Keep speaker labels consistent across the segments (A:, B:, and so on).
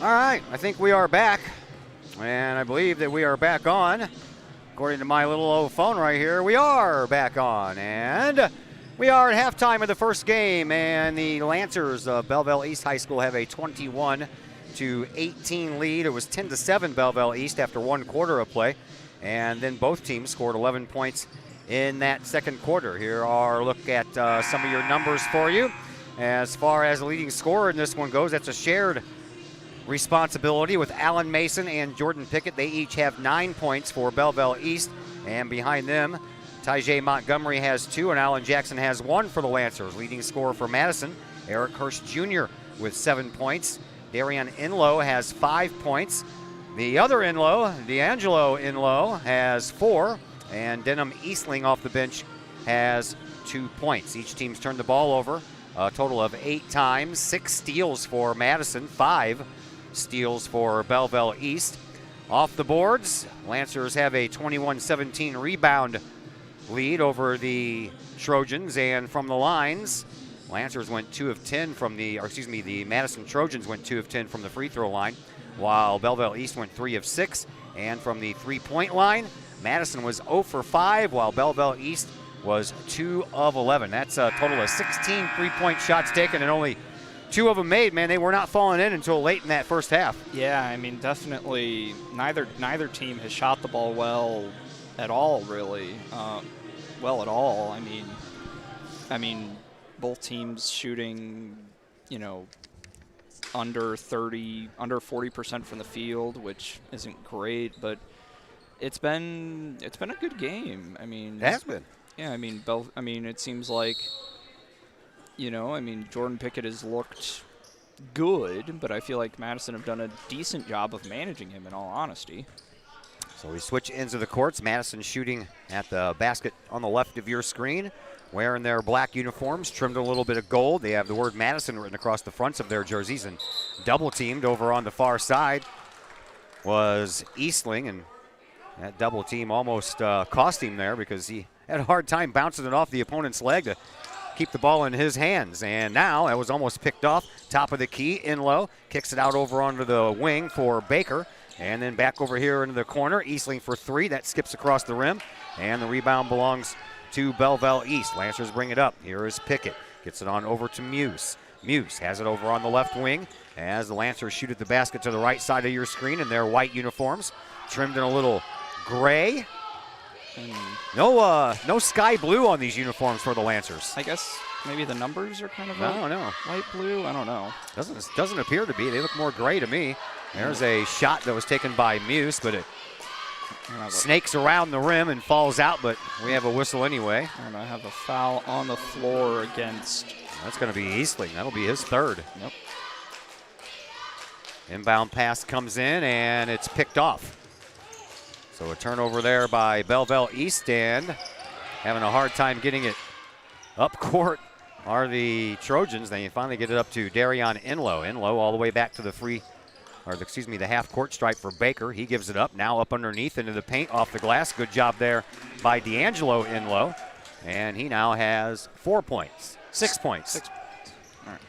A: All right, I think we are back, and I believe that we are back on. According to my little old phone right here, we are back on, and we are at halftime of the first game, and the Lancers of Belleville East High School have a 21-18 lead. It was 10-7 Belleville East after one quarter of play, and then both teams scored 11 points in that second quarter. Here are a look at some of your numbers for you. As far as the leading scorer in this one goes, that's a shared responsibility with Alan Mason and Jordan Pickett. They each have 9 points for Belleville East, and behind them, Tyjay Montgomery has 2 and Alan Jackson has 1 for the Lancers. Leading scorer for Madison, Eric Hurst Jr. with 7 points. Darian Inlow has 5 points. The other Inlow, D'Angelo Inlow, has 4, and Denham Eastling off the bench has 2 points. Each team's turned the ball over a total of 8 times. 6 steals for Madison, 5 steals for Belleville East. Off the boards, Lancers have a 21-17 rebound lead over the Trojans, and from the lines, Lancers went 2 of 10 from the Madison Trojans went 2 of 10 from the free throw line, while Belleville East went 3 of 6, and from the three-point line, Madison was 0 for 5, while Belleville East was 2 of 11. That's a total of 16 three-point shots taken, and only 2 of them made. Man, they were not falling in until late in that first half.
B: Yeah, I mean, definitely neither team has shot the ball well at all, really. Well at all. I mean, both teams shooting, under 40% from the field, which isn't great, but it's been a good game. I mean,
A: It has been.
B: Yeah, I mean, it seems like, Jordan Pickett has looked good, but I feel like Madison have done a decent job of managing him, in all honesty.
A: So we switch ends of the courts. Madison shooting at the basket on the left of your screen, wearing their black uniforms, trimmed a little bit of gold. They have the word Madison written across the fronts of their jerseys, and double teamed over on the far side was Eastling, and that double team almost cost him there because he had a hard time bouncing it off the opponent's leg to keep the ball in his hands. And now that was almost picked off. Top of the key, Inlow kicks it out over onto the wing for Baker. And then back over here into the corner, Eastling for 3. That skips across the rim. And the rebound belongs to Belleville East. Lancers bring it up. Here is Pickett. Gets it on over to Muse. Muse has it over on the left wing as the Lancers shoot at the basket to the right side of your screen in their white uniforms. Trimmed in a little gray. No sky blue on these uniforms for the Lancers.
B: I guess maybe the numbers are kind of light blue. I don't know.
A: Doesn't appear to be. They look more gray to me. There's a shot that was taken by Muse, but it snakes around the rim and falls out, but we have a whistle anyway.
B: And I have a foul on the floor against...
A: That's going to be Eastling. That'll be his 3rd.
B: Yep.
A: Inbound pass comes in, and it's picked off. So a turnover there by Belleville East, and having a hard time getting it up court are the Trojans. They finally get it up to Darian Inlow. Inlow all the way back to the the half court stripe for Baker. He gives it up, now up underneath into the paint off the glass. Good job there by D'Angelo Inlow. And he now has 4 points, 6 points.
B: 6 points. All right.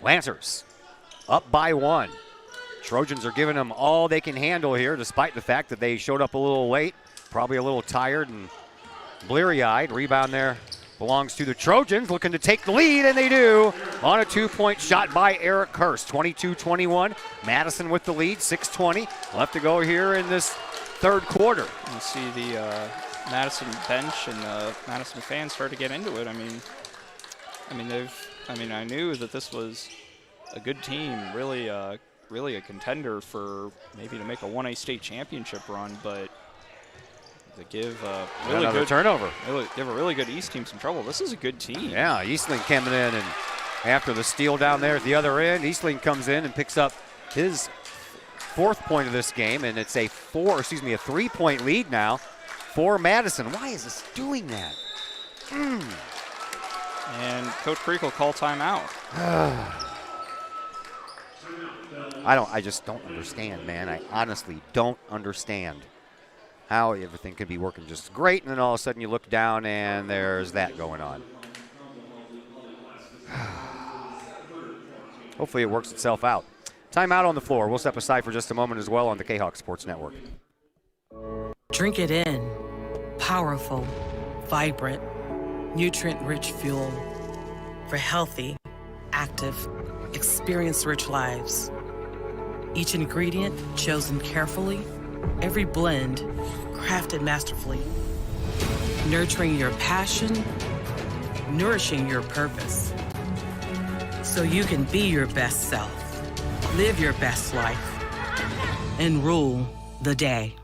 A: Lancers up by 1. Trojans are giving them all they can handle here, despite the fact that they showed up a little late, probably a little tired and bleary-eyed. Rebound there belongs to the Trojans, looking to take the lead, and they do on a 2-point shot by Eric Hurst. 22-21. Madison with the lead, 6:20 left to go here in this third quarter.
B: You see the Madison bench and the Madison fans start to get into it. I knew that this was a good team, really a contender for maybe to make a 1A state championship run, but to give a really good
A: turnover.
B: Give a really good East team some trouble. This is a good team.
A: Yeah, Eastling coming in, and after the steal down there at the other end, Eastling comes in and picks up his 4th point of this game, and it's a 3-point lead now for Madison. Why is this doing that?
B: And Coach Creek will call timeout.
A: I just don't understand, man. I honestly don't understand how everything could be working just great, and then all of a sudden you look down and there's that going on. Hopefully it works itself out. Timeout on the floor. We'll step aside for just a moment as well on the K-Hawk Sports Network.
C: Drink it in. Powerful, vibrant, nutrient-rich fuel for healthy, active, experience-rich lives. Each ingredient chosen carefully, every blend crafted masterfully. Nurturing your passion, nourishing your purpose. So you can be your best self, live your best life, and rule the day.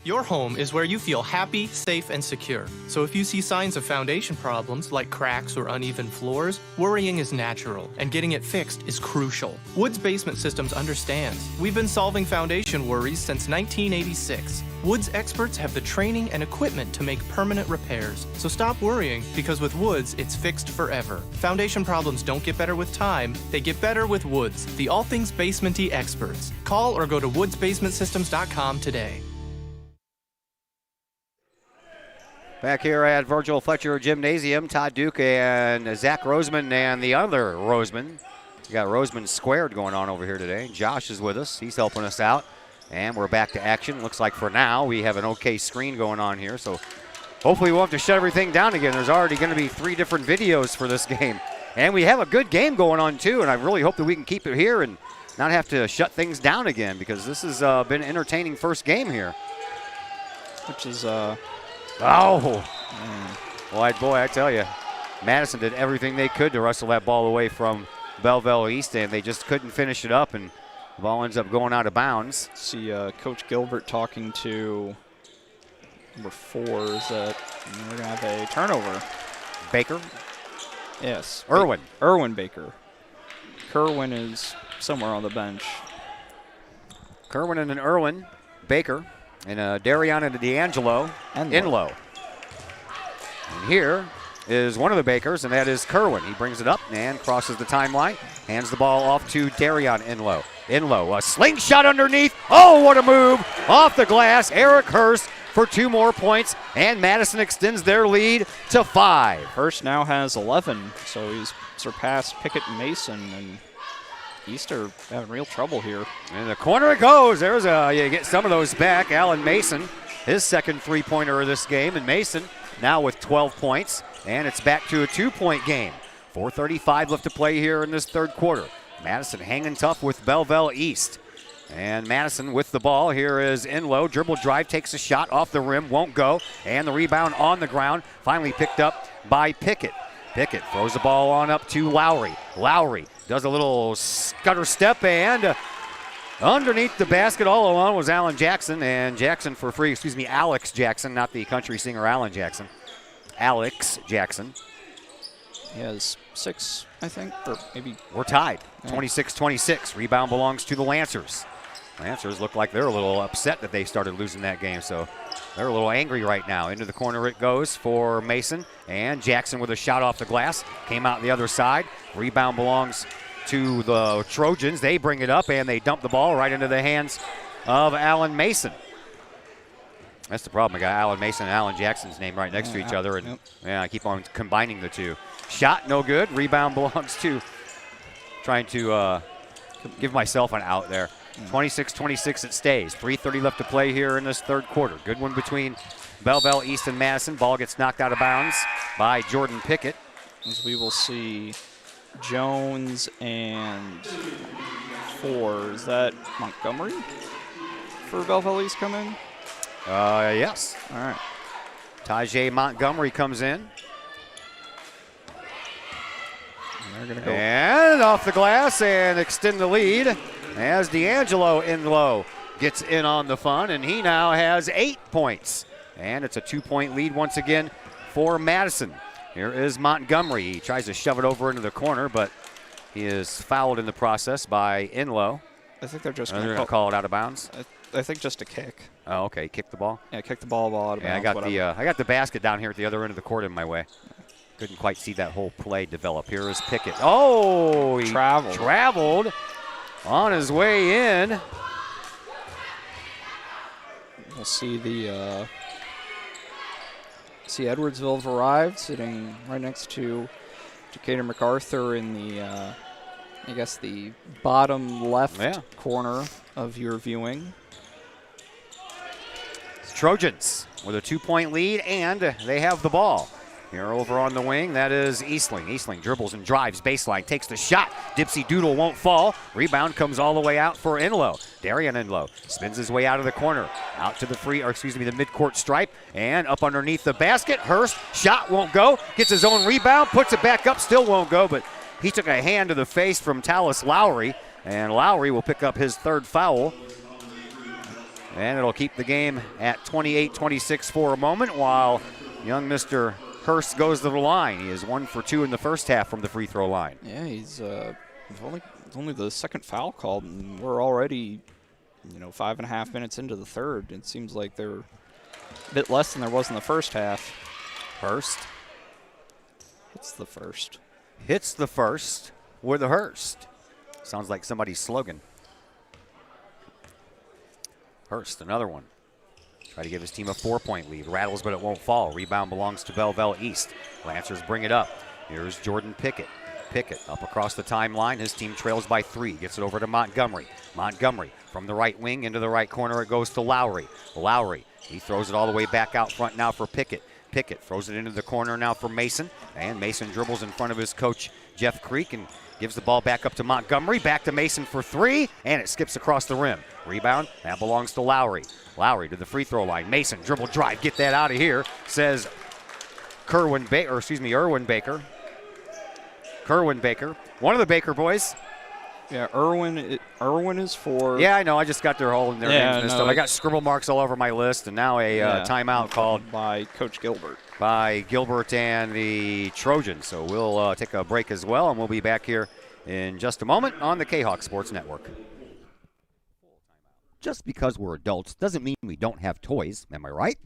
D: Your home is where you feel happy, safe, and secure. So if you see signs of foundation problems like cracks or uneven floors, worrying is natural, and getting it fixed is crucial. Woods Basement Systems understands. We've been solving foundation worries since 1986. Woods experts have the training and equipment to make permanent repairs. So stop worrying, because with Woods, it's fixed forever. Foundation problems don't get better with time, they get better with Woods, the all things basement-y experts. Call or go to woodsbasementsystems.com today.
A: Back here at Virgil Fletcher Gymnasium, Todd Duke and Zach Roseman and the other Roseman. We got Roseman squared going on over here today. Josh is with us. He's helping us out. And we're back to action. Looks like for now we have an okay screen going on here. So hopefully we won't have to shut everything down again. There's already going to be 3 different videos for this game. And we have a good game going on too. And I really hope that we can keep it here and not have to shut things down again, because this has been an entertaining first game here.
B: Which is
A: Oh, boy, I tell you, Madison did everything they could to wrestle that ball away from Belleville East, and they just couldn't finish it up, and the ball ends up going out of bounds.
B: See Coach Gilbert talking to number 4. Is that we're going to have a turnover.
A: Baker?
B: Yes.
A: Irwin.
B: Irwin Baker. Kerwin is somewhere on the bench.
A: Kerwin and an Irwin. Baker. And Darion and a D'Angelo. Inlow. And here is one of the Bakers, and that is Kerwin. He brings it up and crosses the timeline. Hands the ball off to Darion Inlow. Inlow, a slingshot underneath. Oh, what a move. Off the glass. Eric Hurst for 2 more points, and Madison extends their lead to 5.
B: Hurst now has 11, so he's surpassed Pickett and Mason, and Easter having real trouble here.
A: In the corner it goes. There's you get some of those back. Alan Mason, his second 3-pointer of this game, and Mason now with 12 points, and it's back to a 2-point game. 4:35 left to play here in this third quarter. Madison hanging tough with Belleville East. And Madison with the ball. Here is Inlow. Dribble drive, takes a shot off the rim, won't go. And the rebound on the ground, finally picked up by Pickett. Pickett throws the ball on up to Lowry. Lowry does a little stutter step, and underneath the basket all along was Alan Jackson. And Jackson for free, Alex Jackson, not the country singer Alan Jackson. Alex Jackson.
B: He has 6, I think, or maybe.
A: We're tied, 26-26. Rebound belongs to the Lancers. Lancers look like they're a little upset that they started losing that game, so they're a little angry right now. Into the corner it goes for Mason, and Jackson with a shot off the glass. Came out the other side. Rebound belongs to the Trojans. They bring it up, and they dump the ball right into the hands of Alan Mason. That's the problem. I got Alan Mason and Alan Jackson's name right next to each other, and I keep on combining the two. Shot no good. Rebound belongs to, trying to give myself an out there. 26-26 it stays. 3:30 left to play here in this third quarter. Good one between Belleville East and Madison. Ball gets knocked out of bounds by Jordan Pickett.
B: As we will see Jones and 4. Is that Montgomery for Belleville East come in?
A: Yes.
B: All right.
A: Tajay Montgomery comes in.
B: And they're going to go.
A: And off the glass and extend the lead as D'Angelo Inlow gets in on the fun, and he now has 8 points. And it's a 2-point lead once again for Madison. Here is Montgomery. He tries to shove it over into the corner, but he is fouled in the process by Inlow.
B: I think they're just
A: going
B: to
A: call it out of bounds.
B: I think just a kick.
A: Oh, okay. Kick the ball?
B: Yeah, kick the ball out of bounds.
A: I got the basket down here at the other end of the court in my way. Couldn't quite see that whole play develop. Here is Pickett. Oh, he traveled on his way in.
B: We'll see the Edwardsville have arrived, sitting right next to Decatur MacArthur in the I guess the bottom left corner of your viewing.
A: It's Trojans with a 2-point lead, and they have the ball. Here over on the wing, that is Eastling. Eastling dribbles and drives, baseline, takes the shot. Dipsy Doodle won't fall. Rebound comes all the way out for Inlow. Darian Inlow spins his way out of the corner, out to the the midcourt stripe, and up underneath the basket. Hurst, shot won't go. Gets his own rebound, puts it back up, still won't go, but he took a hand to the face from Tallis Lowry, and Lowry will pick up his 3rd foul. And it'll keep the game at 28-26 for a moment while young Mr. Hurst goes to the line. He is 1 for 2 in the first half from the free throw line.
B: Yeah, he's only the 2nd foul called, and we're already, 5.5 minutes into the 3rd. It seems like they're a bit less than there was in the first half.
A: Hurst
B: hits the first.
A: Hits the first with a Hurst. Sounds like somebody's slogan. Hurst, another one. Try to give his team a 4-point lead. Rattles, but it won't fall. Rebound belongs to Belleville East. Lancers bring it up. Here's Jordan Pickett. Pickett up across the timeline. His team trails by 3. Gets it over to Montgomery. Montgomery from the right wing into the right corner. It goes to Lowry. Lowry, he throws it all the way back out front now for Pickett. Pickett throws it into the corner now for Mason. And Mason dribbles in front of his coach, Jeff Creek, and gives the ball back up to Montgomery. Back to Mason for 3, and it skips across the rim. Rebound, that belongs to Lowry. Lowry to the free throw line. Mason, dribble drive, get that out of here, says Erwin Baker. Kerwin Baker, one of the Baker boys.
B: Yeah, Erwin is for.
A: Yeah, I know. I just got their names mixed up. I got scribble marks all over my list, and now a timeout called
B: by Coach Gilbert.
A: By Gilbert and the Trojans. So we'll take a break as well, and we'll be back here in just a moment on the K-Hawk Sports Network. Just because we're adults doesn't mean we don't have toys, am I right?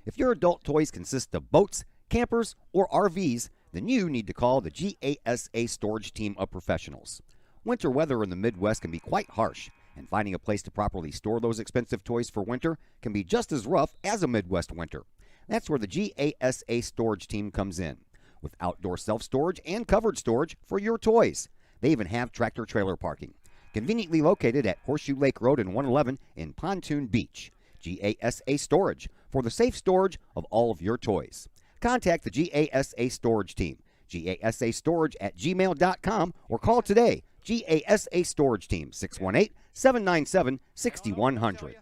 A: If your adult toys consist of boats, campers, or RVs, then you need to call the GASA storage team of professionals. Winter weather in the Midwest can be quite harsh, and finding a place to properly store those expensive toys for winter can be just as rough as a Midwest winter. That's where the GASA storage team comes in, with outdoor self-storage and covered storage for your toys. They even have tractor-trailer parking, conveniently located at Horseshoe Lake Road and 111 in Pontoon Beach. GASA Storage, for the safe storage of all of your toys. Contact the GASA Storage team, gasastorage@gmail.com, or call today, GASA Storage Team, 618-797-6100.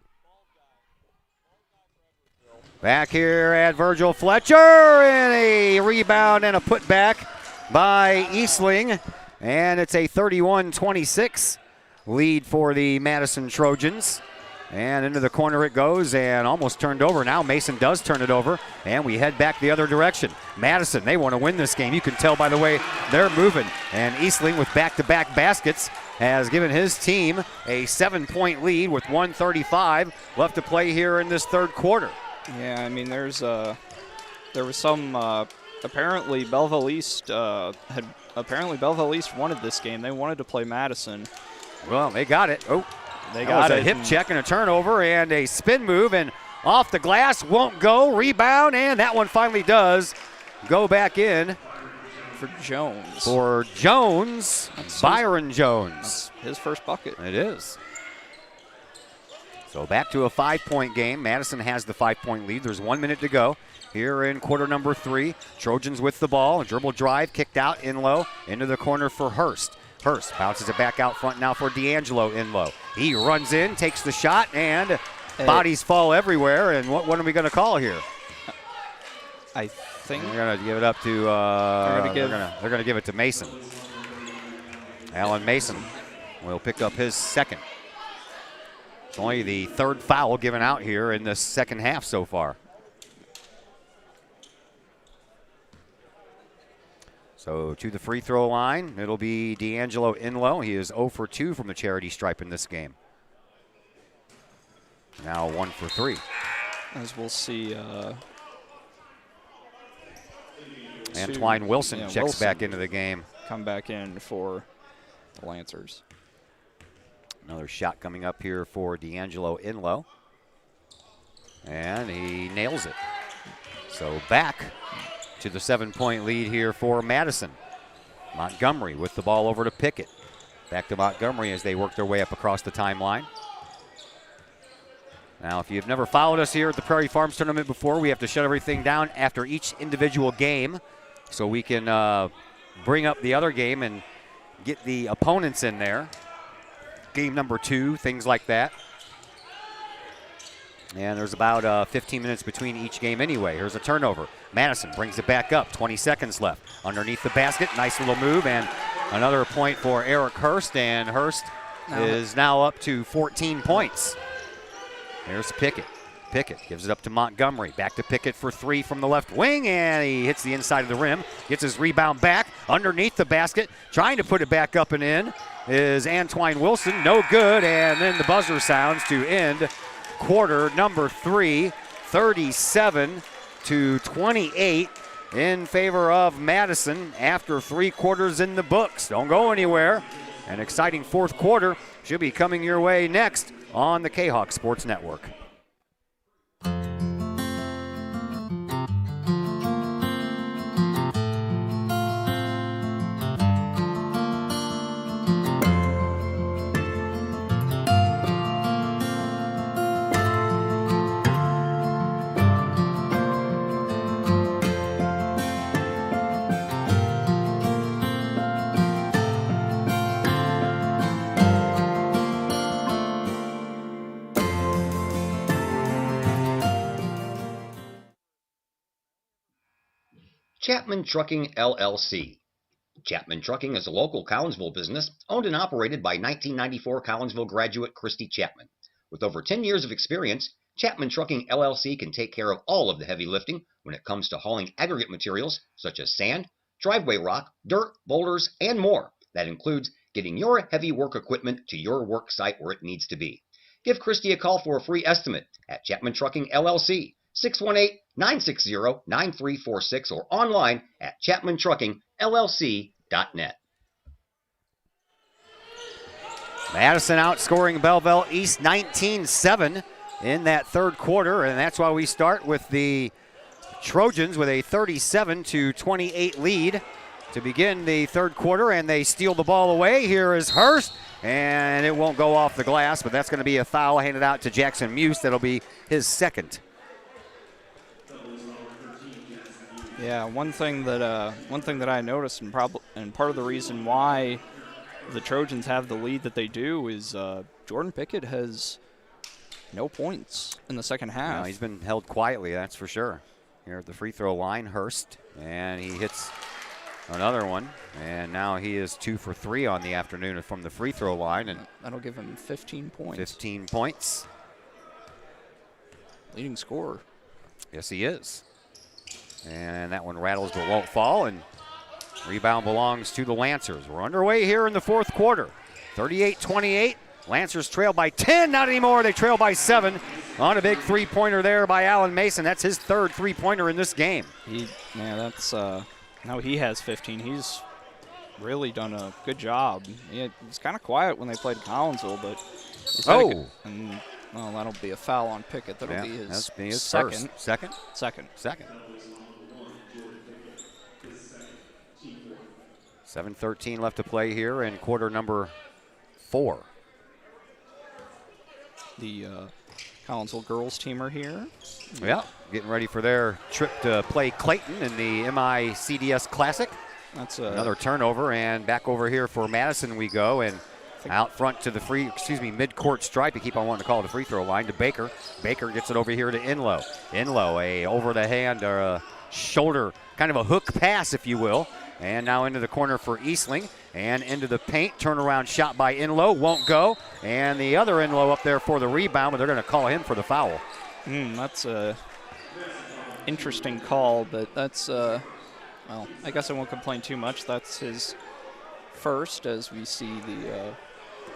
A: Back here at Virgil Fletcher, and a rebound and a putback by Eastling, and it's a 31-26 lead for the Madison Trojans. And into the corner it goes, and almost turned over. Now Mason does turn it over, and we head back the other direction. Madison, they want to win this game. You can tell by the way they're moving. And Eastling, with back-to-back baskets, has given his team a 7-point lead with 1:35 left to play here in this 3rd quarter.
B: Yeah, I mean, there was some apparently Belleville East wanted this game. They wanted to play Madison.
A: Well, they got it. Oh. They got a hip check and a turnover and a spin move, and off the glass, won't go. Rebound, and that one finally does go back in. For Jones. Byron Jones.
B: His first bucket.
A: It is. So back to a 5-point game. Madison has the 5-point lead. There's 1 minute to go here in quarter number 3. Trojans with the ball. A dribble drive, kicked out in low, into the corner for Hurst. Hurst bounces it back out front now for D'Angelo Inlow. He runs in, takes the shot, and bodies fall everywhere. And what are we going to call here?
B: I think
A: they're going to give it up to. They're going to give it to Mason. Alan Mason will pick up his 2nd. It's only the 3rd foul given out here in the 2nd half so far. So to the free throw line, it'll be D'Angelo Inlow. He is 0 for 2 from the charity stripe in this game. Now 1 for 3.
B: As we'll see.
A: Antwine Wilson checks back into the game.
B: Come back in for the Lancers.
A: Another shot coming up here for D'Angelo Inlow. And he nails it. So back to the 7-point lead here for Madison. Montgomery with the ball over to Pickett. Back to Montgomery as they work their way up across the timeline. Now, if you've never followed us here at the Prairie Farms Tournament before, we have to shut everything down after each individual game so we can bring up the other game and get the opponents in there. Game number 2, things like that. And there's about 15 minutes between each game anyway. Here's a turnover. Madison brings it back up. 20 seconds left. Underneath the basket. Nice little move. And another point for Eric Hurst. And Hurst is now up to 14 points. Here's Pickett. Pickett gives it up to Montgomery. Back to Pickett for 3 from the left wing. And he hits the inside of the rim. Gets his rebound back. Underneath the basket. Trying to put it back up and in is Antwine Wilson. No good. And then the buzzer sounds to end quarter number 3, 37-28 in favor of Madison after 3 quarters in the books. Don't go anywhere. An exciting 4th quarter should be coming your way next on the K-Hawk Sports Network.
E: Chapman Trucking, LLC. Chapman Trucking is a local Collinsville business owned and operated by 1994 Collinsville graduate Christy Chapman. With over 10 years of experience, Chapman Trucking, LLC can take care of all of the heavy lifting when it comes to hauling aggregate materials such as sand, driveway rock, dirt, boulders, and more. That includes getting your heavy work equipment to your work site where it needs to be. Give Christy a call for a free estimate at Chapman Trucking, LLC. 618-960-9346 or online at chapmantruckingllc.net.
A: Madison outscoring Belleville East 19-7 in that 3rd quarter, and that's why we start with the Trojans with a 37-28 lead to begin the 3rd quarter, and they steal the ball away. Here is Hurst, and it won't go off the glass, but that's going to be a foul handed out to Jackson Muse. That'll be his 2nd.
B: Yeah, one thing that I noticed, and part of the reason why the Trojans have the lead that they do is Jordan Pickett has no points in the second half.
A: No, he's been held quietly, that's for sure. Here at the free throw line, Hurst, and he hits another one, and now he is 2 for 3 on the afternoon from the free throw line, and
B: that'll give him 15 points.
A: 15 points.
B: Leading scorer.
A: Yes, he is. And that one rattles but won't fall, and rebound belongs to the Lancers. We're underway here in the 4th quarter. 38-28. Lancers trail by 10. Not anymore. They trail by 7 on a big 3-pointer there by Alan Mason. That's his 3rd 3-pointer in this game.
B: Now he has 15. He's really done a good job. It's kind of quiet when they played Collinsville, but that'll be a foul on Pickett. That'll be his second.
A: Second. 7:13 left to play here in quarter number 4.
B: The Collinsville girls team are here.
A: Yeah, getting ready for their trip to play Clayton in the MICDS Classic.
B: That's
A: another turnover, and back over here for Madison we go, and out front to the mid-court stripe. You keep on wanting to call it a free throw line to Baker. Baker gets it over here to Inlow. Inlow, a over the hand or a shoulder, kind of a hook pass, if you will. And now into the corner for Eastling and into the paint. Turnaround shot by Inlow, won't go. And the other Inlow up there for the rebound, but they're going to call him for the foul.
B: That's a interesting call, but that's, I guess I won't complain too much. That's his first, as we see the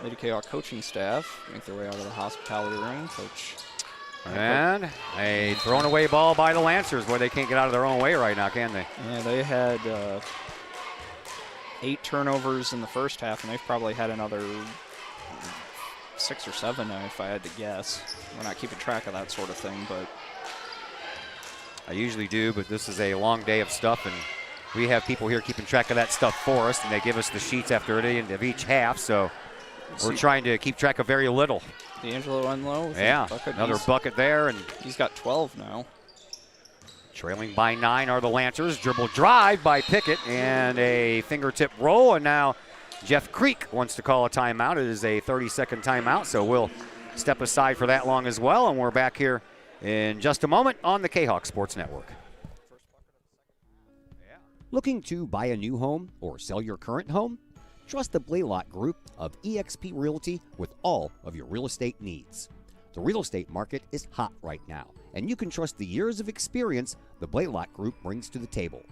B: Lady K-Hawk coaching staff make their way out of the hospitality room. Coach.
A: And a thrown away ball by the Lancers. Boy, they can't get out of their own way right now, can they?
B: Yeah, they had 8 turnovers in the first half, and they've probably had another 6 or 7, if I had to guess. We're not keeping track of that sort of thing, but
A: I usually do, but this is a long day of stuff, and we have people here keeping track of that stuff for us, and they give us the sheets after the end of each half. So we're trying to keep track of very little.
B: D'Angelo Enlow.
A: Yeah, another bucket there, and
B: he's got 12 now.
A: Trailing by 9 are the Lancers. Dribble drive by Pickett and a fingertip roll, and now Jeff Creek wants to call a timeout. It is a 30-second timeout, so we'll step aside for that long as well, and we're back here in just a moment on the K-Hawk Sports Network. Looking to buy a new home or sell your current home? Trust the Blaylock Group of eXp Realty with all of your real estate needs. The real estate market is hot right now, and you can trust the years of experience the Blaylock Group brings to the table.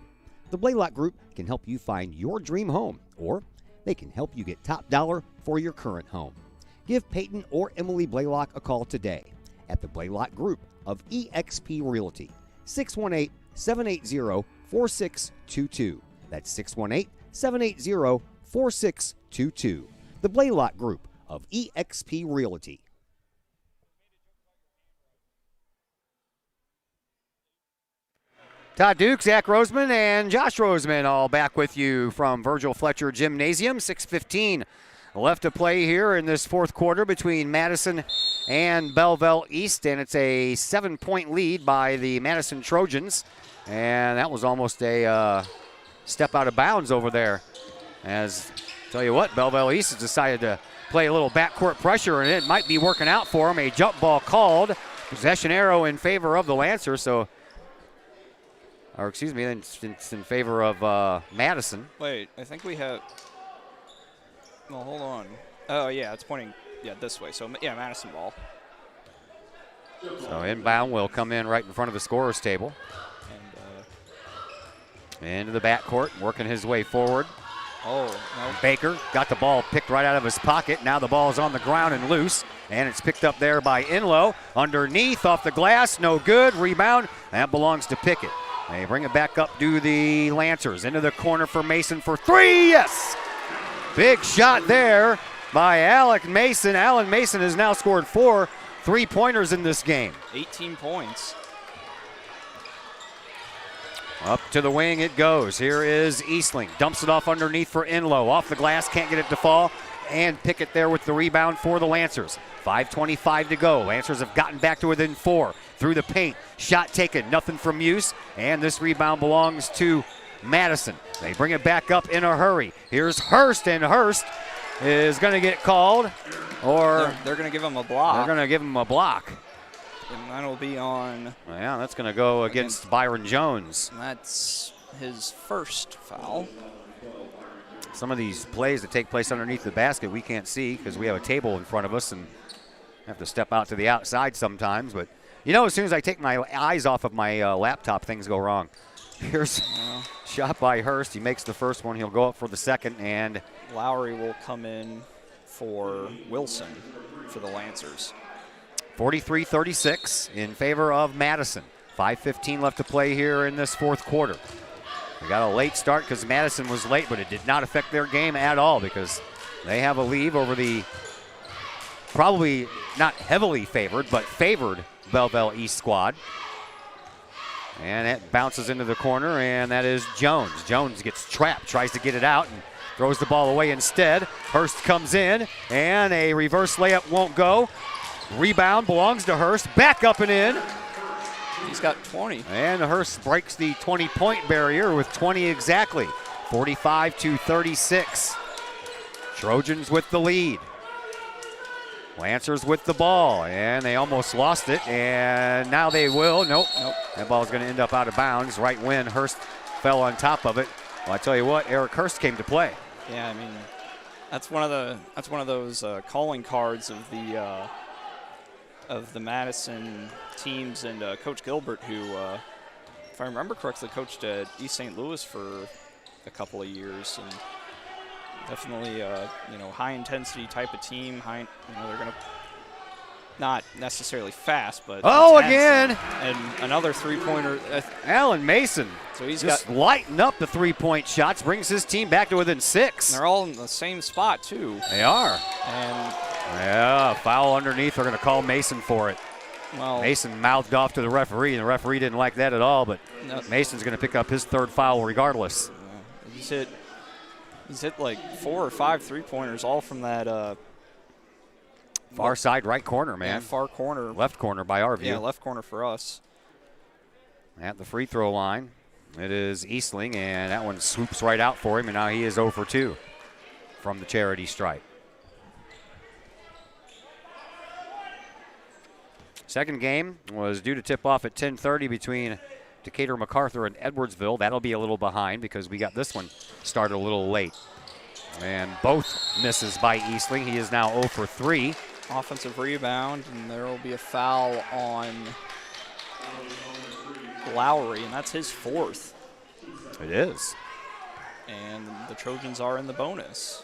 A: The Blaylock Group can help you find your dream home, or they can help you get top dollar for your current home. Give Peyton or Emily Blaylock a call today at the Blaylock Group of eXp Realty, 618-780-4622. That's 618-780-4622. The Blaylock Group of eXp Realty. Todd Duke, Zach Roseman, and Josh Roseman all back with you from Virgil Fletcher Gymnasium. 6:15 left to play here in this fourth quarter between Madison and Belleville East, and it's a 7-point lead by the Madison Trojans. And that was almost a step out of bounds over there. As, tell you what, Belleville East has decided to play a little backcourt pressure, and it might be working out for them. A jump ball called. Possession arrow in favor of the Lancers, so, or excuse me, it's in favor of Madison.
B: Wait, I think we have, well, hold on. Oh, yeah, it's pointing, this way. So, yeah, Madison ball.
A: So inbound will come in right in front of the scorer's table. Into the backcourt, working his way forward.
B: Oh, no.
A: Baker got the ball picked right out of his pocket. Now the ball is on the ground and loose, and it's picked up there by Enlow. Underneath, off the glass, no good. Rebound, that belongs to Pickett. They bring it back up to the Lancers. Into the corner for Mason for three, yes! Big shot there by Alec Mason. Alan Mason has now scored 4 3-pointers in this game.
B: 18 points.
A: Up to the wing it goes. Here is Eastling. Dumps it off underneath for Enlow. Off the glass, can't get it to fall. And Pickett there with the rebound for the Lancers. 5:25 to go. Lancers have gotten back to within 4. Through the paint. Shot taken. Nothing from use. And this rebound belongs to Madison. They bring it back up in a hurry. Here's Hurst, and Hurst is going to get called. Or
B: they're going to give him a block.
A: They're going to give him a block.
B: And that'll be on.
A: Yeah, that's going to go against Byron Jones.
B: That's his first foul.
A: Some of these plays that take place underneath the basket we can't see because we have a table in front of us and have to step out to the outside sometimes. But, you know, as soon as I take my eyes off of my laptop, things go wrong. Here's a shot by Hurst. He makes the first one. He'll go up for the second. And
B: Lowry will come in for Wilson for the Lancers.
A: 43-36 in favor of Madison. 5:15 left to play here in this fourth quarter. We got a late start because Madison was late, but it did not affect their game at all because they have a lead over the probably not heavily favored, but favored Belleville East squad. And it bounces into the corner, and that is Jones. Jones gets trapped, tries to get it out, and throws the ball away instead. Hurst comes in, and a reverse layup won't go. Rebound belongs to Hurst. Back up and in.
B: He's got 20.
A: And Hurst breaks the 20-point barrier with 20 exactly. 45-36. Trojans with the lead. Lancers with the ball, and they almost lost it, and now they will. Nope. That ball is going to end up out of bounds right when Hurst fell on top of it. Well, I tell you what, Eric Hurst came to play.
B: Yeah, I mean, that's one of those calling cards of the Madison teams, and Coach Gilbert, who, if I remember correctly, coached at East St. Louis for a couple of years, and definitely high intensity type of team. They're gonna not necessarily fast, but
A: again,
B: and another 3-pointer.
A: Alan Mason.
B: So he's
A: just lighting up the 3-point shots, brings his team back to within 6.
B: They're all in the same spot too.
A: They are.
B: And
A: yeah, foul underneath. They're going to call Mason for it.
B: Well,
A: Mason mouthed off to the referee, and the referee didn't like that at all, but
B: no,
A: Mason's going to pick up his 3rd foul regardless.
B: he's hit like 4 or 5 3-pointers, all from that
A: Far side right corner, man.
B: yeah, far corner.
A: Left corner by our view.
B: Yeah, left corner for us.
A: At the free throw line, it is Eastling, and that one swoops right out for him, and now he is 0 for 2 from the charity stripe. Second game was due to tip off at 10:30 between Decatur, MacArthur, and Edwardsville. That'll be a little behind because we got this one started a little late. And both misses by Eastling. He is now 0 for 3.
B: Offensive rebound, and there will be a foul on Lowry, and that's his 4th.
A: It is.
B: And the Trojans are in the bonus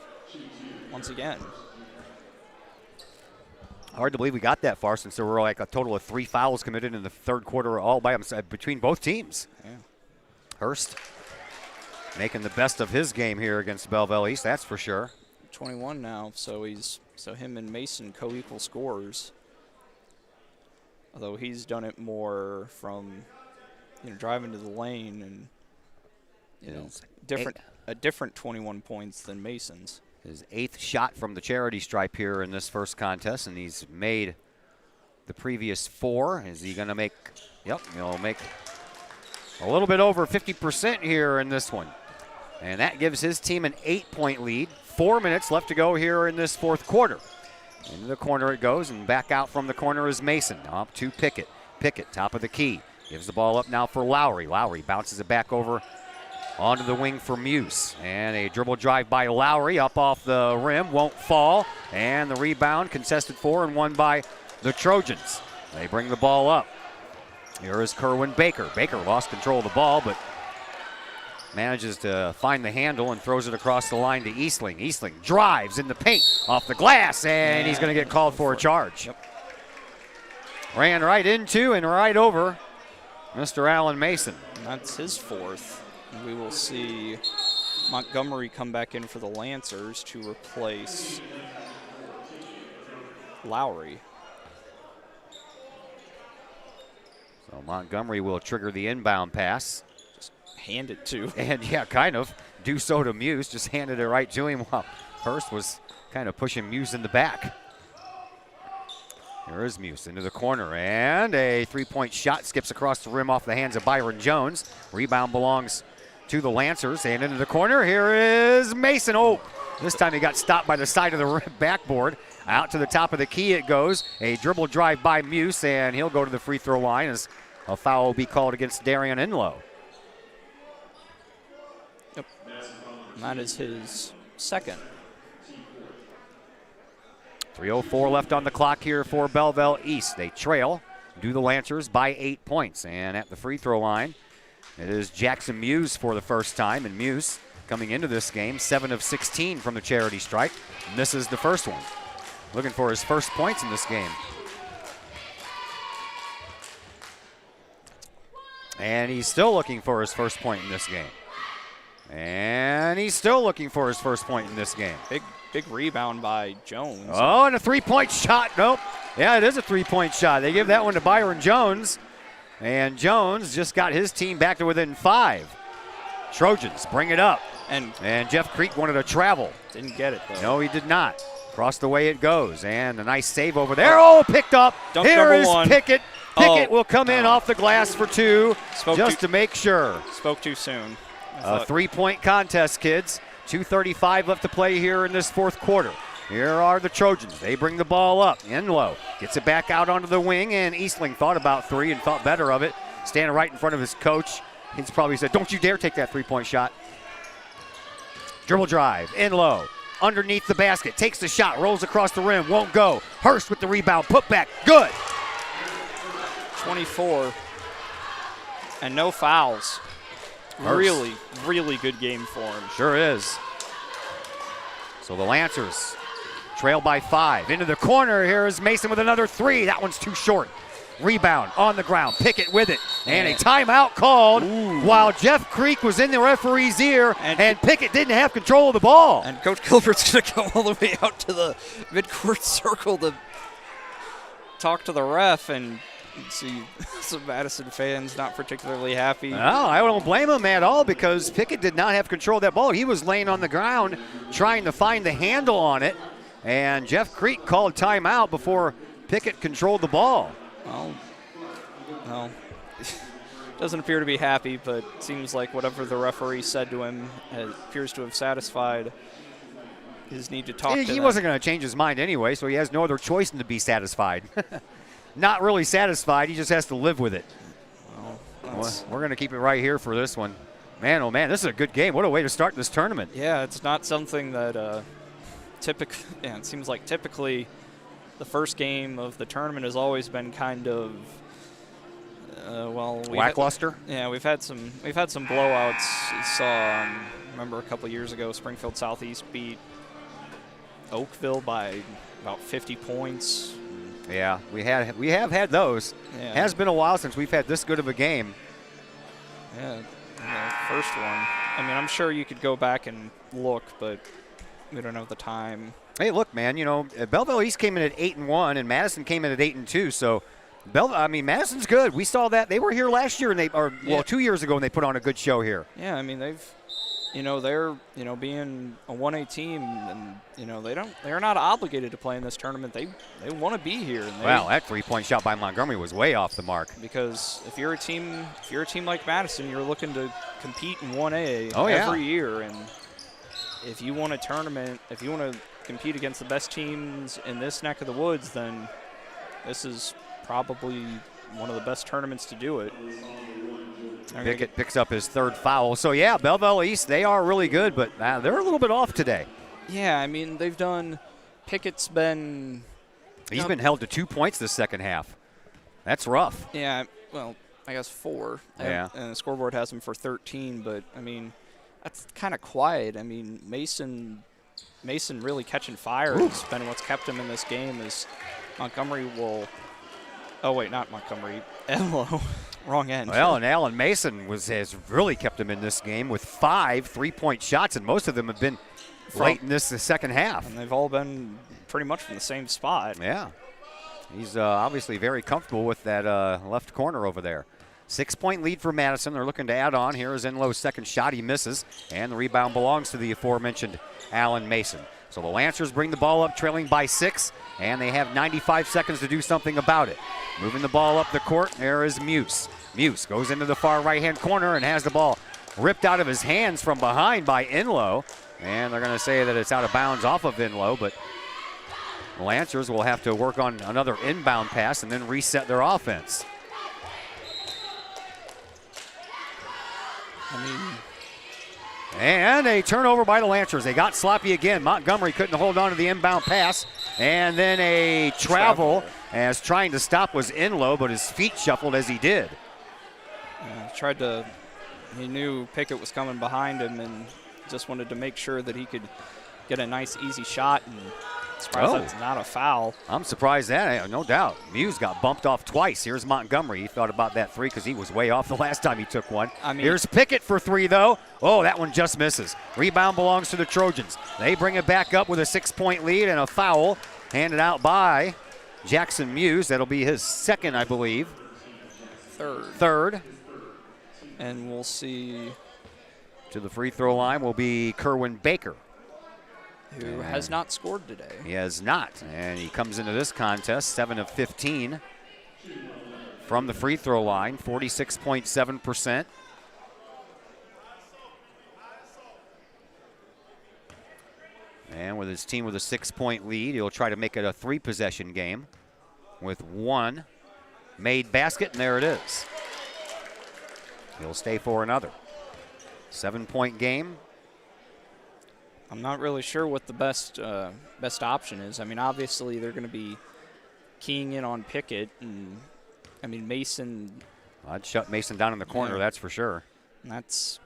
B: once again.
A: Hard to believe we got that far since there were like a total of 3 fouls committed in the 3rd quarter all by himself between both teams.
B: Yeah.
A: Hurst making the best of his game here against Belleville East, that's for sure.
B: 21 now, so him and Mason co-equal scorers. Although he's done it more from driving to the lane and a different 21 points than Mason's.
A: His 8th shot from the charity stripe here in this first contest, and he's made the previous 4. Is he going to make? Yep, he'll make a little bit over 50% here in this one. And that gives his team an 8-point lead. 4 minutes left to go here in this 4th quarter. Into the corner it goes, and back out from the corner is Mason. Up to Pickett. Pickett, top of the key. Gives the ball up now for Lowry. Lowry bounces it back over onto the wing for Muse. And a dribble drive by Lowry up off the rim. Won't fall. And the rebound contested for and won by the Trojans. They bring the ball up. Here is Kerwin Baker. Baker lost control of the ball, but manages to find the handle and throws it across the line to Eastling. Eastling drives in the paint off the glass, and he's going to get called for a charge.
B: Yep.
A: Ran right into and right over Mr. Allen Mason.
B: And that's his 4th. And we will see Montgomery come back in for the Lancers to replace Lowry.
A: So Montgomery will trigger the inbound pass.
B: Hand it to.
A: And yeah, kind of. Do so to Muse. Just handed it right to him while Hurst was kind of pushing Muse in the back. Here is Muse into the corner. And a 3-point shot skips across the rim off the hands of Byron Jones. Rebound belongs to the Lancers. And into the corner. Here is Mason. Oh, this time he got stopped by the side of the rim backboard. Out to the top of the key it goes. A dribble drive by Muse. And he'll go to the free throw line as a foul will be called against Darian Inlow.
B: And that is his 2nd.
A: 3:04 left on the clock here for Belleville East. They trail, do the Lancers by 8 points. And at the free throw line, it is Jackson Muse for the first time. And Muse, coming into this game, 7 of 16 from the charity stripe. Misses the first one. Looking for his first points in this game. And he's still looking for his first point in this game. And he's still looking for his first point in this game.
B: Big rebound by Jones.
A: Oh, and a 3-point shot. Nope. Yeah, it is a 3-point shot. They give that one to Byron Jones. And Jones just got his team back to within 5. Trojans bring it up. And Jeff Creek wanted to travel.
B: Didn't get it, though.
A: No, he did not. Across the way it goes. And a nice save over there. Oh, picked up.
B: Dunk
A: Here is
B: #1.
A: Pickett. Pickett will come in off the glass for 2 just to make sure.
B: Spoke too soon.
A: A 3-point contest, kids. 2:35 left to play here in this 4th quarter. Here are the Trojans. They bring the ball up. Inlow gets it back out onto the wing, and Eastling thought about 3 and thought better of it. Standing right in front of his coach. He's probably said, don't you dare take that 3-point shot. Dribble drive. Inlow underneath the basket. Takes the shot. Rolls across the rim. Won't go. Hurst with the rebound. Put back. Good.
B: 24. And no fouls.
A: Hurst.
B: Really good game for him.
A: Sure is. So the Lancers trail by 5. Into the corner. Here is Mason with another 3. That one's too short. Rebound on the ground. Pickett with it. And a timeout called while Jeff Creek was in the referee's ear, and Pickett didn't have control of the ball.
B: And Coach Gilbert's going to go all the way out to the midcourt circle to talk to the ref, and See some Madison fans not particularly happy.
A: No, I don't blame him at all because Pickett did not have control of that ball. He was laying on the ground trying to find the handle on it, and Jeff Creek called timeout before Pickett controlled the ball.
B: Well, no. Doesn't appear to be happy, but seems like whatever the referee said to him appears to have satisfied his need to talk to
A: He
B: them.
A: wasn't going to change his mind anyway, so he has no other choice than to be satisfied. Not really satisfied, he just has to live with it. Well, we're going to keep it right here for this one. Man, oh man, this is a good game. What a way to start this tournament.
B: Yeah, it's not something that it seems like typically the first game of the tournament has always been kind of
A: lackluster.
B: We've had some blowouts. You saw, remember a couple years ago, Springfield Southeast beat Oakville by about 50 points.
A: Yeah, we have had those.
B: Yeah.
A: It has been a while since we've had this good of a game.
B: Yeah, the first one. I mean, I'm sure you could go back and look, but we don't have the time.
A: Hey, look, man. You know, Belleville East came in at 8-1, and Madison came in at 8-2. So, Madison's good. We saw that they were here last year, and 2 years ago, and they put on a good show here.
B: Yeah, I mean they're being a 1A team, and they're not obligated to play in this tournament. They want to be here. And
A: That 3-point shot by Montgomery was way off the mark.
B: Because if you're a team like Madison, you're looking to compete in 1A
A: yeah.
B: every year, and if you want to compete against the best teams in this neck of the woods, then this is probably one of the best tournaments to do it.
A: Pickett picks up his third foul. So, yeah, Belleville East, they are really good, but they're a little bit off today.
B: Yeah, I mean, Pickett's been...
A: He's been held to 2 points this second half. That's rough.
B: Yeah, well, I guess 4.
A: Yeah.
B: And the scoreboard has him for 13, but, I mean, that's kind of quiet. I mean, Mason really catching fire has been what's kept him in this game. As Montgomery will... Oh, wait, not Montgomery. Enlow. Wrong end.
A: Well, and Alan Mason has really kept him in this game with 5 3-point shots, and most of them have been late in the second half.
B: And they've all been pretty much from the same spot.
A: Yeah. He's obviously very comfortable with that left corner over there. 6-point lead for Madison. They're looking to add on. Here is Enlow's second shot. He misses, and the rebound belongs to the aforementioned Alan Mason. So the Lancers bring the ball up trailing by 6, and they have 95 seconds to do something about it. Moving the ball up the court, there is Muse. Muse goes into the far right-hand corner and has the ball ripped out of his hands from behind by Enlow. And they're going to say that it's out of bounds off of Enlow, but the Lancers will have to work on another inbound pass and then reset their offense. And a turnover by the Lancers. They got sloppy again. Montgomery couldn't hold on to the inbound pass. And then a travel as trying to stop was Enlow, but his feet shuffled as he did.
B: He knew Pickett was coming behind him and just wanted to make sure that he could get a nice, easy shot. And surprised that's not a foul.
A: I'm surprised that, no doubt. Muse got bumped off twice. Here's Montgomery. He thought about that 3 because he was way off the last time he took one. Here's Pickett for 3, though. Oh, that one just misses. Rebound belongs to the Trojans. They bring it back up with a 6-point lead and a foul handed out by Jackson Muse. That'll be his second, I believe. Third.
B: And we'll see.
A: To the free throw line will be Kerwin Baker,
B: who has not scored today.
A: He has not, and he comes into this contest 7 of 15 from the free throw line, 46.7%. And with his team with a 6-point lead, he'll try to make it a 3-possession game with 1 made basket, and there it is. He'll stay for another 7-point game.
B: I'm not really sure what the best option is. I mean, obviously they're going to be keying in on Pickett, and I mean Mason.
A: I'd shut Mason down in the corner, that's for sure.
B: And that's,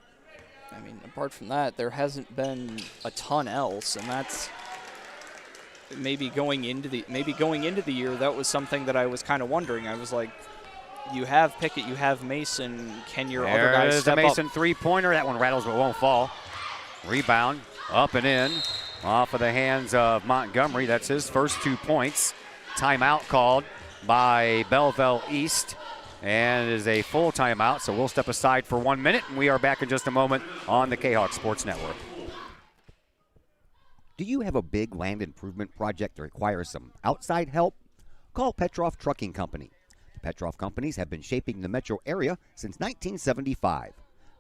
B: I mean, apart from that, there hasn't been a ton else, and that's maybe going into the year. That was something that I was kind of wondering. I was like, you have Pickett, you have Mason. Can your other guys step up?
A: There's the Mason three-pointer. That one rattles but won't fall. Rebound, up and in, off of the hands of Montgomery. That's his first 2 points. Timeout called by Belleville East. And it is a full timeout, so we'll step aside for 1 minute, and we are back in just a moment on the K-Hawk Sports Network.
F: Do you have a big land improvement project that requires some outside help? Call Petroff Trucking Company. The Petroff Companies have been shaping the metro area since 1975.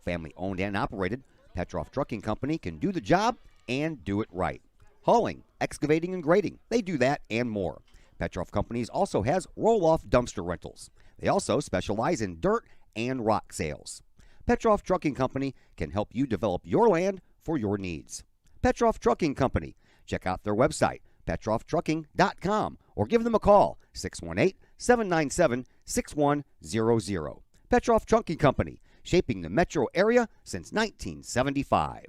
F: Family owned and operated, Petroff Trucking Company can do the job and do it right. Hauling, excavating, and grading, they do that and more. Petroff Companies also has roll-off dumpster rentals. They also specialize in dirt and rock sales. Petroff Trucking Company can help you develop your land for your needs. Petroff Trucking Company. Check out their website, petrofftrucking.com, or give them a call, 618-797-6100. Petroff Trucking Company, shaping the metro area since 1975.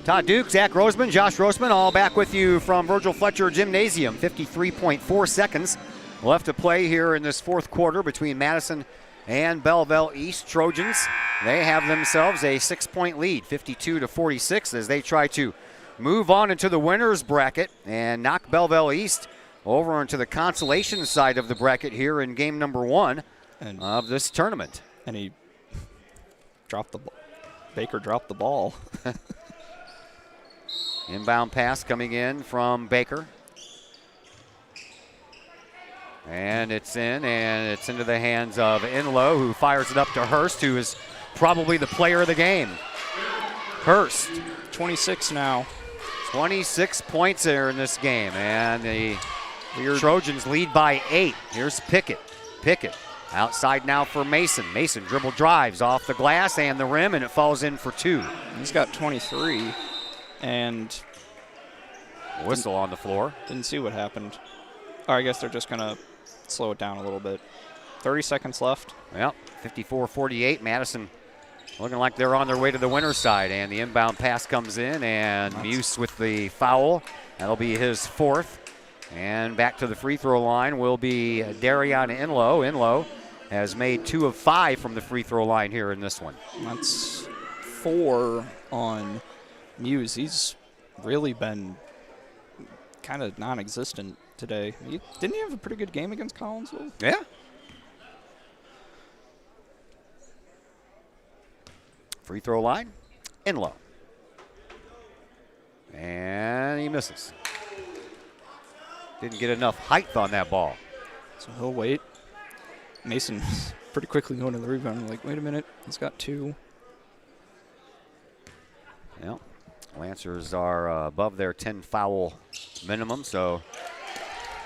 A: Todd Duke, Zach Roseman, Josh Roseman, all back with you from Virgil Fletcher Gymnasium. 53.4 seconds left to play here in this fourth quarter between Madison and Belleville East. Trojans, they have themselves a 6-point lead, 52-46, as they try to move on into the winner's bracket and knock Belleville East over into the consolation side of the bracket here in game number 1 of this tournament.
B: And he dropped the ball. Baker dropped the ball.
A: Inbound pass coming in from Baker. And it's in, and it's into the hands of Inlow, who fires it up to Hurst, who is probably the player of the game. Hurst.
B: 26 now.
A: 26 points there in this game, and the Trojans lead by 8. Here's Pickett. Pickett outside now for Mason. Mason dribble drives off the glass and the rim, and it falls in for 2.
B: He's got 23, and
A: whistle on the floor.
B: Didn't see what happened. Or I guess they're just going to slow it down a little bit. 30 seconds left.
A: Well, 54-48. Madison looking like they're on their way to the winner's side, and the inbound pass comes in, and Muse with the foul. That'll be his 4th. And back to the free throw line will be Darion Inlow. Inlow has made 2 of 5 from the free throw line here in this one.
B: That's 4 on Muse. He's really been kind of non-existent today. Didn't he have a pretty good game against Collinsville?
A: Yeah. Free throw line, Inlow. And he misses. Didn't get enough height on that ball.
B: So he'll wait. Mason pretty quickly going to the rebound. I'm like, wait a minute, he's got 2.
A: Well, Lancers are above their 10 foul minimum, so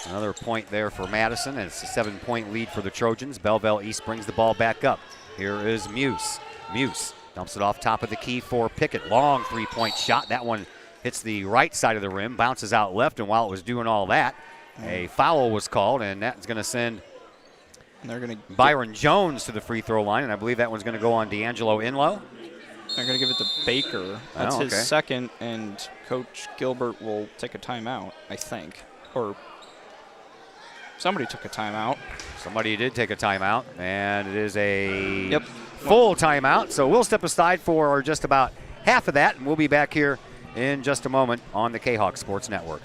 A: another point there for Madison, and it's a 7-point lead for the Trojans. Belleville East brings the ball back up. Here is Muse. Muse dumps it off top of the key for Pickett. Long 3-point shot. That one hits the right side of the rim, bounces out left, and while it was doing all that, a foul was called, and that's going to send Byron Jones to the free throw line, and I believe that one's going to go on D'Angelo Inlow.
B: They're going to give it to Baker. That's his second, and Coach Gilbert will take a timeout, I think. Or somebody took a timeout.
A: Somebody did take a timeout, and it is a full timeout. So we'll step aside for just about half of that, and we'll be back here in just a moment on the K-Hawk Sports Network.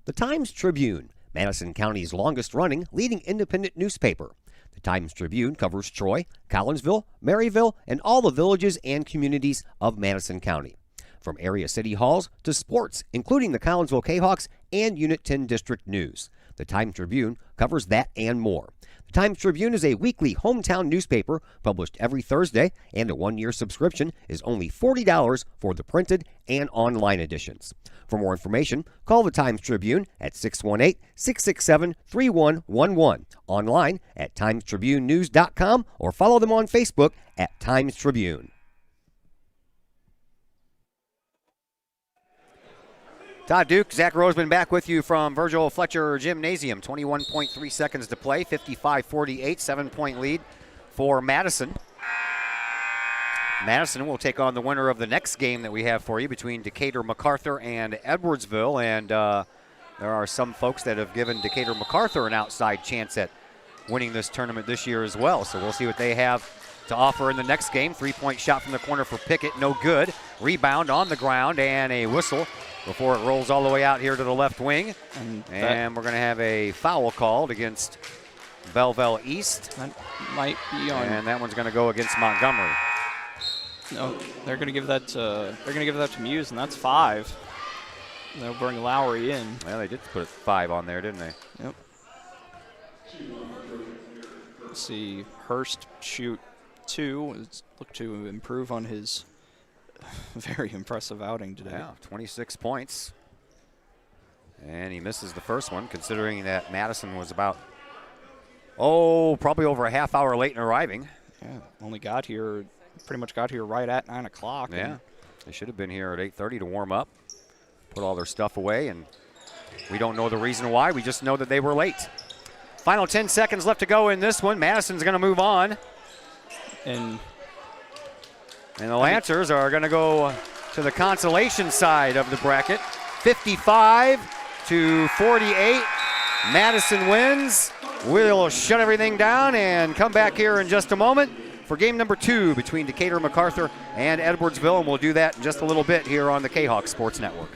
F: The Times-Tribune, Madison County's longest-running leading independent newspaper. The Times-Tribune covers Troy, Collinsville, Maryville, and all the villages and communities of Madison County. From area city halls to sports, including the Collinsville K-Hawks and Unit 10 District News. The Times-Tribune covers that and more. The Times-Tribune is a weekly hometown newspaper published every Thursday, and a 1-year subscription is only $40 for the printed and online editions. For more information, call the Times-Tribune at 618-667-3111, online at timestribunenews.com, or follow them on Facebook at Times-Tribune.
A: Todd Duke, Zach Roseman back with you from Virgil Fletcher Gymnasium. 21.3 seconds to play, 55-48, 7-point lead for Madison. Madison will take on the winner of the next game that we have for you between Decatur MacArthur and Edwardsville. And there are some folks that have given Decatur MacArthur an outside chance at winning this tournament this year as well. So we'll see what they have to offer in the next game. 3-point shot from the corner for Pickett, no good. Rebound on the ground and a whistle before it rolls all the way out here to the left wing.
B: And
A: we're going to have a foul called against Belleville East.
B: that might be on.
A: And that one's going to go against Montgomery.
B: No, they're going to give that to Muse, and that's 5. They'll bring Lowry in.
A: Well, they did put 5 on there, didn't they?
B: Yep. Let's see, Hurst shoot 2. Let's look to improve on his very impressive outing today.
A: Yeah, 26 points. And he misses the first one, considering that Madison was about, probably over a half hour late in arriving.
B: Yeah, pretty much got here right at 9 o'clock.
A: Yeah, they should have been here at 8:30 to warm up, put all their stuff away, and we don't know the reason why. We just know that they were late. Final 10 seconds left to go in this one. Madison's going to move on.
B: And
A: the Lancers are going to go to the consolation side of the bracket. 55-48. Madison wins. We'll shut everything down and come back here in just a moment for game number 2 between Decatur, MacArthur, and Edwardsville. And we'll do that in just a little bit here on the K-Hawk Sports Network.